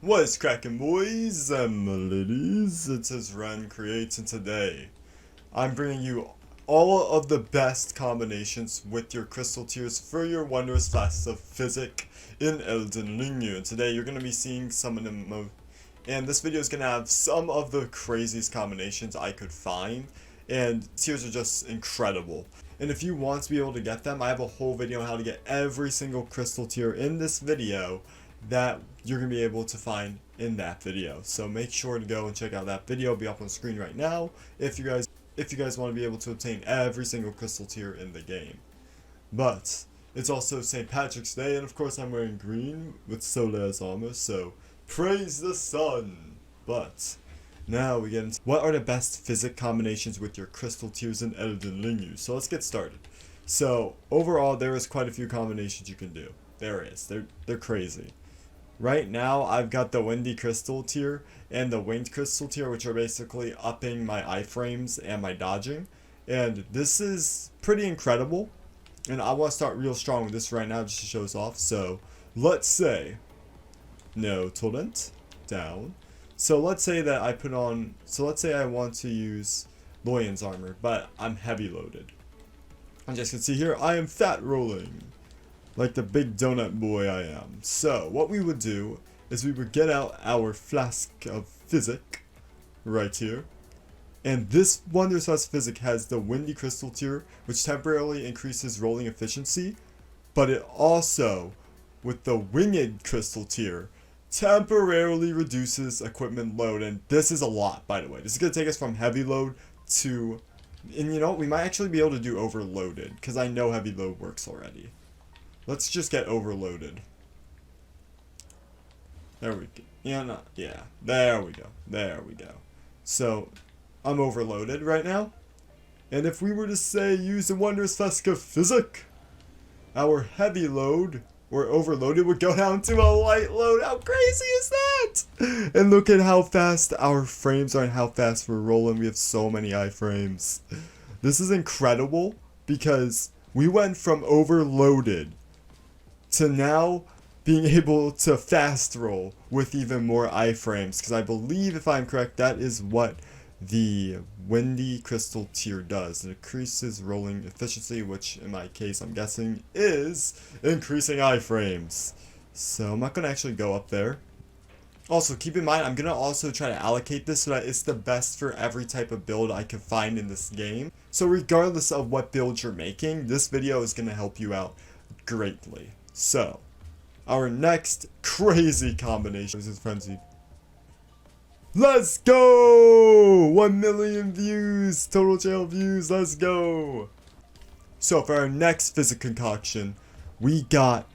What's cracking, boys and ladies? It is Ren Creates, and today I'm bringing you all of the best combinations with your crystal tiers for your wondrous classes of Physick in Elden Ring. And today you're going to be seeing some of them, and this video is going to have some of the craziest combinations I could find, and tiers are just incredible. And if you want to be able to get them, I have a whole video on how to get every single crystal tier in this video that you're going to be able to find in that video. So make sure to go and check out that video. It'll be up on the screen right now if you guys want to be able to obtain every single crystal tier in the game. But it's also St. Patrick's Day, and of course I'm wearing green with Solar's armor, so praise the sun. But now we get into what are the best Physick combinations with your crystal tiers in Elden Ring. So let's get started. So overall there is quite a few combinations you can do. There is. They're crazy. Right now, I've got the Windy Crystal tier and the Winged Crystal tier, which are basically upping my iframes and my dodging. And this is pretty incredible. And I want to start real strong with this right now just to show us off. So, let's say, no, Torrent, down. So let's say that I put on, so let's say I want to use Loyan's armor, but I'm heavy loaded. As you guys can see here, I am fat rolling. Like the big donut boy I am. So, what we would do is we would get out our flask of Physick right here. And this wondrous flask of Physick has the Windy Crystal tier, which temporarily increases rolling efficiency. But it also, with the Winged Crystal tier, temporarily reduces equipment load. And this is a lot, by the way. This is going to take us from heavy load to... And you know, we might actually be able to do overloaded, because I know heavy load works already. Let's just get overloaded. There we go. Yeah. There we go. There we go. So, I'm overloaded right now. And if we were to say use the wondrous flask of Physick, our heavy load, or overloaded, would go down to a light load. How crazy is that? And look at how fast our frames are and how fast we're rolling. We have so many iframes. This is incredible because we went from overloaded to now being able to fast roll with even more iframes, because I believe, if I'm correct, that is what the Windy Crystal tier does. It increases rolling efficiency, which in my case I'm guessing is increasing iframes. So I'm not going to actually go up there. Also, keep in mind, I'm going to also try to allocate this so that it's the best for every type of build I can find in this game. So regardless of what build you're making, this video is going to help you out greatly. So, our next crazy combination is Frenzy. Let's go! 1 million views, total channel views, let's go! So, for our next Physick concoction, we got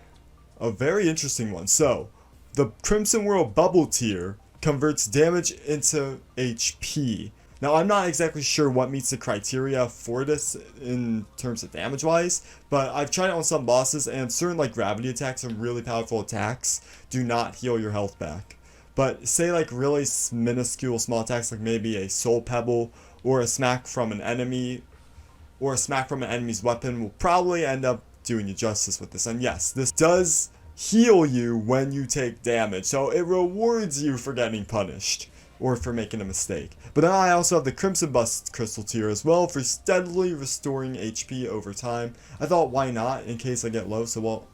a very interesting one. So, the Crimson World Bubble tier converts damage into HP. Now, I'm not exactly sure what meets the criteria for this in terms of damage-wise, but I've tried it on some bosses, and certain like gravity attacks and really powerful attacks do not heal your health back. But say like really minuscule small attacks, like maybe a Soul Pebble or a smack from an enemy, or a smack from an enemy's weapon, will probably end up doing you justice with this. And yes, this does heal you when you take damage, so it rewards you for getting punished or for making a mistake. But then I also have the Crimson Bust Crystal tier as well for steadily restoring HP over time. I thought, why not, in case I get low. So well,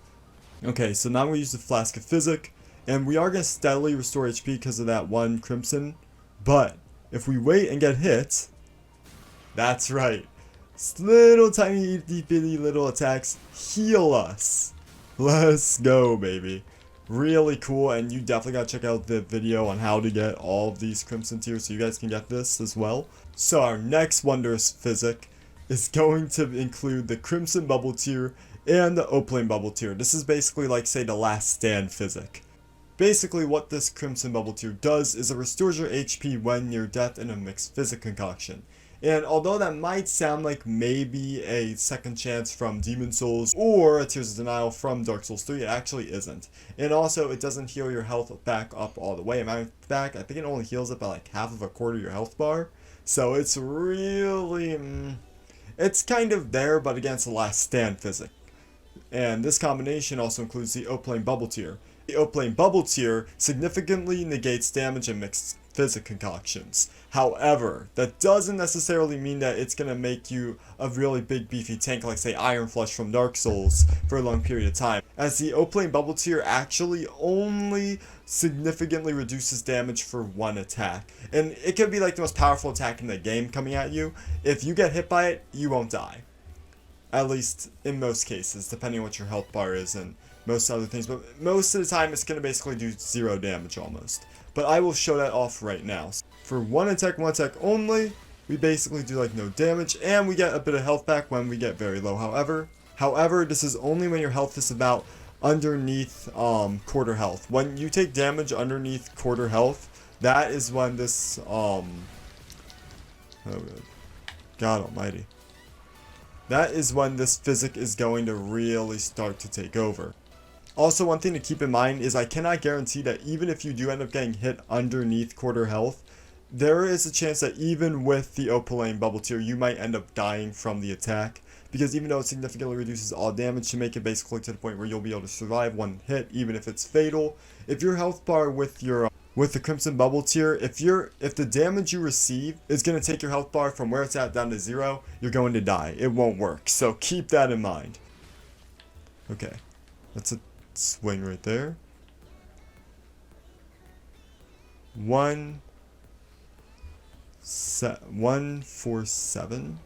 okay, so now we use the Flask of Physick, and we are going to steadily restore HP because of that one Crimson. But if we wait and get hit, that's right, little tiny itty bitty little attacks heal us. Let's go, baby. Really cool, and you definitely gotta check out the video on how to get all of these Crimson tiers so you guys can get this as well. So our next wondrous Physick is going to include the Crimson Bubble tier and the Opaline Bubble tier. This is basically like, say, the Last Stand Physick. Basically, what this Crimson Bubble tier does is it restores your HP when near death in a mixed Physick concoction. And although that might sound like maybe a second chance from Demon Souls or a Tears of Denial from Dark Souls 3, it actually isn't. And also, it doesn't heal your health back up all the way. Matter of fact, I think it only heals it by like half of a quarter of your health bar. So it's really... it's kind of there, but against the Last Stand Physick. And this combination also includes the Opaline Bubble tier. The Opaline Bubble tier significantly negates damage in mixed Physick concoctions. However, that doesn't necessarily mean that it's going to make you a really big beefy tank like say Iron Flush from Dark Souls for a long period of time, as the Opaline Bubble tier actually only significantly reduces damage for one attack. And it could be like the most powerful attack in the game coming at you. If you get hit by it, you won't die. At least in most cases, depending on what your health bar is and most other things. But most of the time, it's going to basically do 0 damage almost. But I will show that off right now. For one attack only, we basically do like no damage, and we get a bit of health back when we get very low. However, this is only when your health is about underneath quarter health. When you take damage underneath quarter health, that is when this oh God almighty. That is when this Physick is going to really start to take over. Also, one thing to keep in mind is I cannot guarantee that even if you do end up getting hit underneath quarter health, there is a chance that even with the Opaline Bubble tier, you might end up dying from the attack. Because even though it significantly reduces all damage to make it basically to the point where you'll be able to survive one hit, even if it's fatal, if your health bar with the Crimson Bubble tier, if the damage you receive is going to take your health bar from where it's at down to 0, you're going to die. It won't work. So keep that in mind. Okay. That's a swing right there. 147.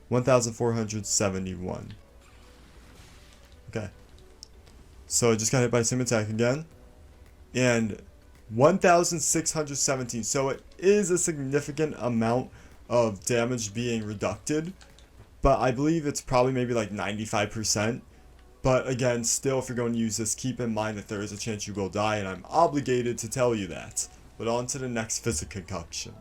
1471. Okay. So I just got hit by the same attack again. And 1617. So it is a significant amount of damage being reducted. But I believe it's probably maybe like 95%. But again, still, if you're going to use this, keep in mind that there is a chance you will die, and I'm obligated to tell you that. But on to the next Physick concoction.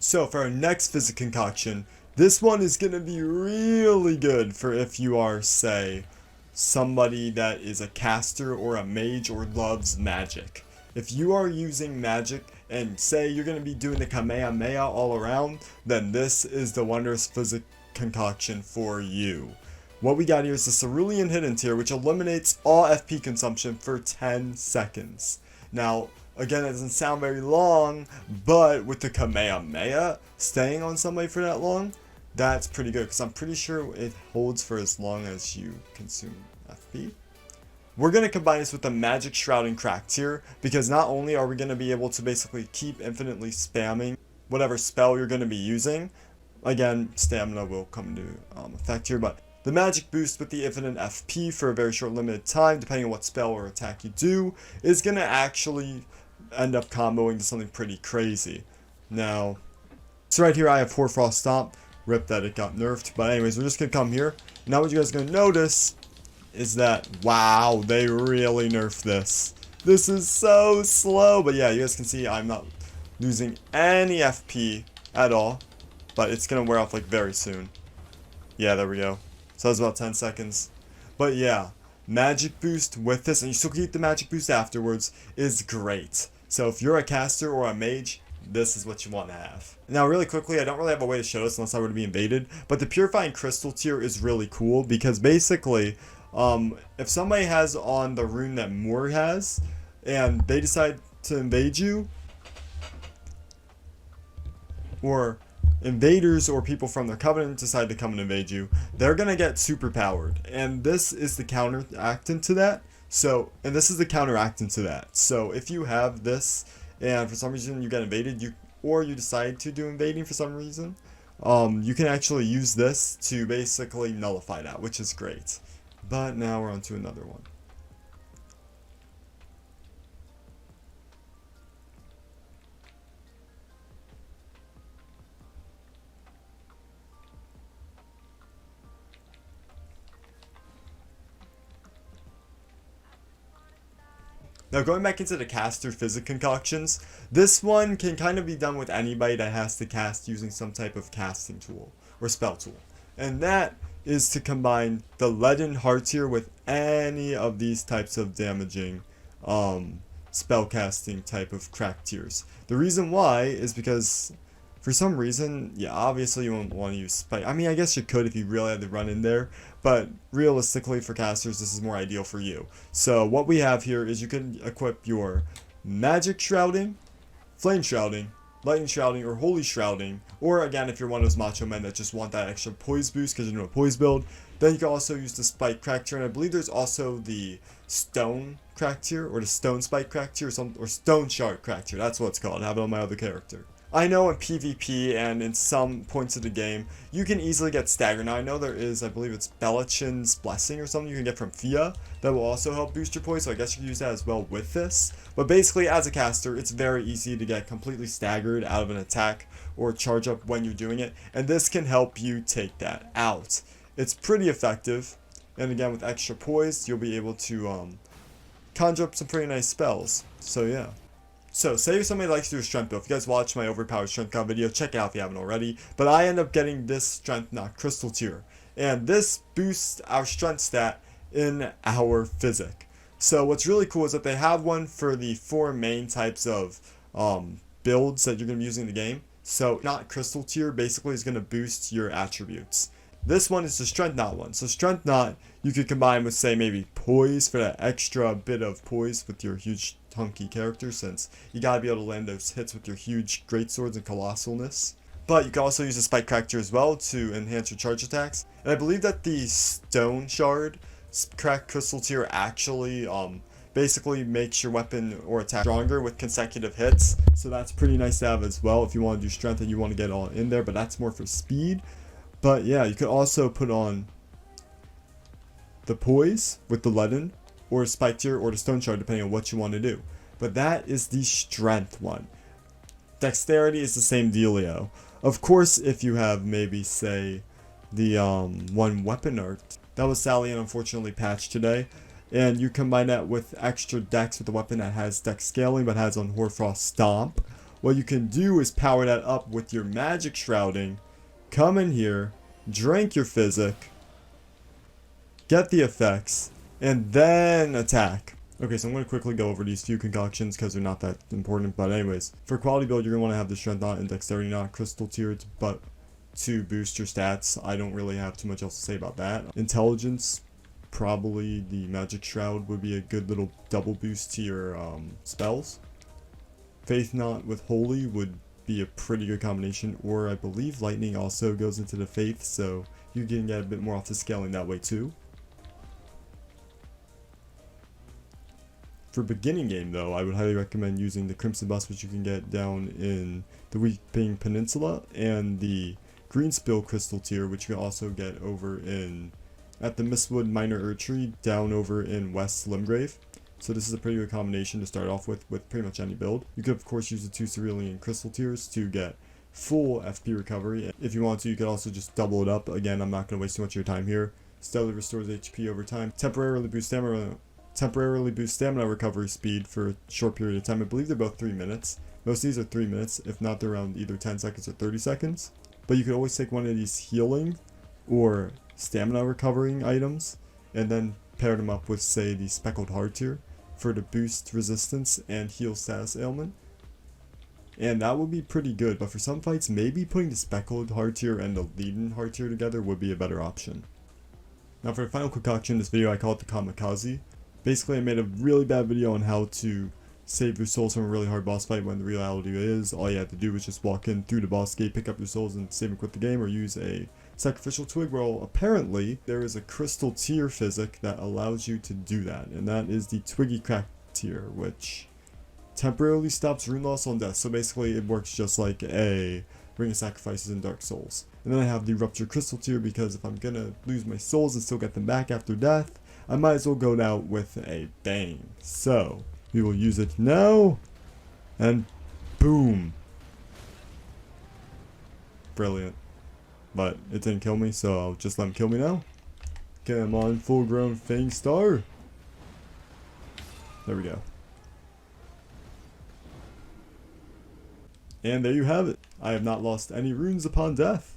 So for our next Physick concoction, this one is going to be really good for if you are, say, somebody that is a caster or a mage or loves magic. If you are using magic and say you're going to be doing the Kamehameha all around, then this is the wondrous Physick concoction for you. What we got here is the Cerulean Hidden tier, which eliminates all FP consumption for 10 seconds. Now, again, that doesn't sound very long, but with the Kamehameha staying on somebody for that long, that's pretty good, because I'm pretty sure it holds for as long as you consume FP. We're going to combine this with the Magic Shroud and Crack tier, because not only are we going to be able to basically keep infinitely spamming whatever spell you're going to be using, again, stamina will come into effect here, but the magic boost with the infinite FP for a very short limited time, depending on what spell or attack you do, is going to actually end up comboing to something pretty crazy. Now, so right here I have Hoarfrost Stomp. Rip that it got nerfed. But anyways, we're just going to come here. Now what you guys are going to notice is that, wow, they really nerfed this. This is so slow. But yeah, you guys can see I'm not losing any FP at all. But it's going to wear off like very soon. Yeah, there we go. So that was about 10 seconds. But yeah, magic boost with this, and you still keep the magic boost afterwards, is great. So if you're a caster or a mage, this is what you want to have. Now really quickly, I don't really have a way to show this unless I were to be invaded, but the Purifying Crystal tier is really cool because basically, if somebody has on the rune that Moore has, and they decide to invade you, or invaders or people from their covenant decide to come and invade you, they're gonna get super powered, and this is the counteractant to that. So if you have this and for some reason you get invaded, you decide to do invading for some reason, you can actually use this to basically nullify that, which is great. But now we're on to another one. Now going back into the caster Physick concoctions, this one can kind of be done with anybody that has to cast using some type of casting tool or spell tool. And that is to combine the Leaden Heart tier with any of these types of damaging spell casting type of crack tiers. The reason why is because For some reason, yeah, obviously you won't want to use spike. I mean, I guess you could if you really had to run in there, but realistically for casters, this is more ideal for you. So what we have here is you can equip your magic shrouding, flame shrouding, lightning shrouding, or holy shrouding. Or again, if you're one of those macho men that just want that extra poise boost because you're doing a poise build, then you can also use the spike crack tier. And I believe there's also the stone crack tier, or the stone spike crack tier, or stone shard crack tier. That's what it's called. I have it on my other character. I know in PvP and in some points of the game, you can easily get staggered. Now I know there is, I believe it's Belichin's Blessing or something you can get from Fia that will also help boost your poise, so I guess you can use that as well with this. But basically, as a caster, it's very easy to get completely staggered out of an attack or charge up when you're doing it, and this can help you take that out. It's pretty effective, and again, with extra poise, you'll be able to conjure up some pretty nice spells. So yeah. So, say if somebody likes to do a strength build. If you guys watch my overpowered strength count video, check it out if you haven't already. But I end up getting this strength knot crystal tier. And this boosts our strength stat in our Physick. So what's really cool is that they have one for the 4 main types of builds that you're going to be using in the game. So not crystal tier basically is going to boost your attributes. This one is the strength knot one. So strength knot you could combine with, say, maybe poise for that extra bit of poise with your huge hunky character, since you gotta be able to land those hits with your huge greatswords and colossalness. But you can also use a spike crack tier as well to enhance your charge attacks. And I believe that the stone shard crack crystal tier actually basically makes your weapon or attack stronger with consecutive hits. So that's pretty nice to have as well if you want to do strength and you want to get all in there, but that's more for speed. But yeah, you could also put on the poise with the leaden, or a spike tier, or the stone shard, depending on what you want to do. But that is the strength one. Dexterity is the same dealio. Of course, if you have maybe, say, the one weapon art that was sadly and unfortunately patched today, and you combine that with extra dex with a weapon that has dex scaling but has on Hoarfrost Stomp, what you can do is power that up with your magic shrouding, come in here, drink your Physick, get the effects, and then attack. Okay, so I'm going to quickly go over these few concoctions because they're not that important, but anyways, for quality build, you're going to want to have the strength knot and dexterity knot crystal tiered, but to boost your stats, I don't really have too much else to say about that. Intelligence, probably the magic shroud would be a good little double boost to your spells. Faith knot with holy would be a pretty good combination, or I believe lightning also goes into the faith, so you can get a bit more off the scaling that way too. For beginning game though, I would highly recommend using the Crimson Bus, which you can get down in the Weeping Peninsula, and the Green Spill Crystal tier, which you can also get over at the Mistwood Minor Erdtree down over in West Limgrave. So this is a pretty good combination to start off with pretty much any build. You could of course use the 2 Cerulean Crystal tiers to get full FP recovery. If you want to, you could also just double it up. Again, I'm not going to waste too much of your time here. Steadily restores HP over time. Temporarily boost stamina recovery speed for a short period of time. I believe they're both 3 minutes. Most of these are 3 minutes, if not they're around either 10 seconds or 30 seconds. But you could always take one of these healing or stamina recovering items and then pair them up with, say, the Speckled Heart tier for the boost resistance and heal status ailment. And that would be pretty good, but for some fights, maybe putting the Speckled Heart tier and the Leaden Heart tier together would be a better option. Now for the final concoction in this video, I call it the Kamikaze. Basically, I made a really bad video on how to save your souls from a really hard boss fight, when the reality is all you have to do is just walk in through the boss gate, pick up your souls, and save and quit the game, or use a sacrificial twig. Well, apparently there is a crystal tier Physick that allows you to do that, and that is the Twiggy Crack tier, which temporarily stops rune loss on death. So basically it works just like a Ring of Sacrifices in Dark Souls. And then I have the Rupture Crystal tier, because if I'm gonna lose my souls and still get them back after death, I might as well go out with a bang. So we will use it now, and boom. Brilliant. But it didn't kill me, so I'll just let him kill me now. Come on, full grown Fang Star. There we go. And there you have it. I have not lost any runes upon death.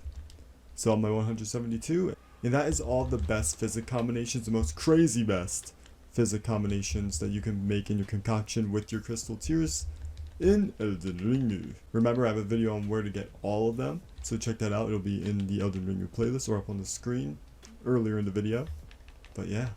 So I'm my 172. And that is all the best Physick combinations, the most crazy best Physick combinations that you can make in your concoction with your crystal tiers. in Elden Ring. Remember, I have a video on where to get all of them, so check that out. It'll be in the Elden Ring playlist or up on the screen earlier in the video. But yeah.